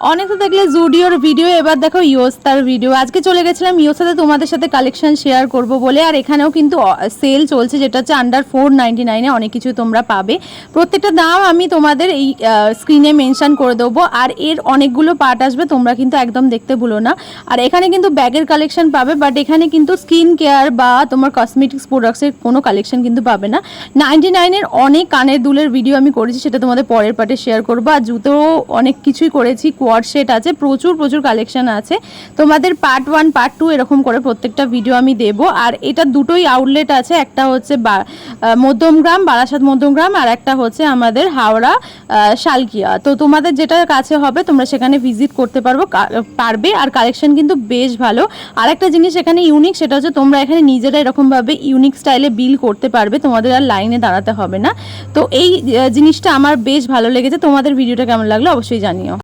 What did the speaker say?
অনেক তো দেখলে জুডিওর ভিডিও, এবার দেখো ইয়োস্তার ভিডিও। আজকে চলে গেছিলাম ইয়োস্তাতে তোমাদের সাথে কালেকশন শেয়ার করব বলে। আর এখানেও কিন্তু সেল চলছে, যেটা হচ্ছে আন্ডার 499-এ অনেক কিছু তোমরা পাবে। প্রত্যেকটা দাম আমি তোমাদের এই স্ক্রিনে মেনশন করে দেবো। আর এর অনেকগুলো পার্ট আসবে, তোমরা কিন্তু একদম দেখতে ভুলো না। আর এখানে কিন্তু ব্যাগের কালেকশন পাবে, বাট এখানে কিন্তু স্কিন কেয়ার বা তোমার কসমেটিক্স প্রোডাক্টসের কোনো কালেকশন কিন্তু পাবে না। 99-এর অনেক কানের দুলের ভিডিও আমি করেছি, সেটা তোমাদের পরের পার্টে শেয়ার করবো। আর জুতো অনেক কিছুই করেছি, কোয়াড সেট আছে, প্রচুর কালেকশন আছে। তোমাদের পার্ট 1 পার্ট 2 এরকম করে প্রত্যেকটা ভিডিও আমি দেব। আর এটা দুটোই আউটলেট আছে, একটা হচ্ছে মধ্যমগ্রাম, বারাসাত মধ্যমগ্রাম, আর একটা হচ্ছে আমাদের হাওড়া শালকিয়া। তো তোমাদের যেটা কাছে হবে তোমরা সেখানে ভিজিট করতে পারবে। আর কালেকশন কিন্তু বেশ ভালো। আর একটা জিনিস এখানে ইউনিক, সেটা হচ্ছে তোমরা এখানে নিজেরা এরকমভাবে ইউনিক স্টাইলে বিল করতে পারবে, তোমাদের আর লাইনে দাঁড়াতে হবে না। তো এই জিনিসটা আমার বেশ ভালো লেগেছে। তোমাদের ভিডিওটা কেমন লাগলো অবশ্যই জানিও।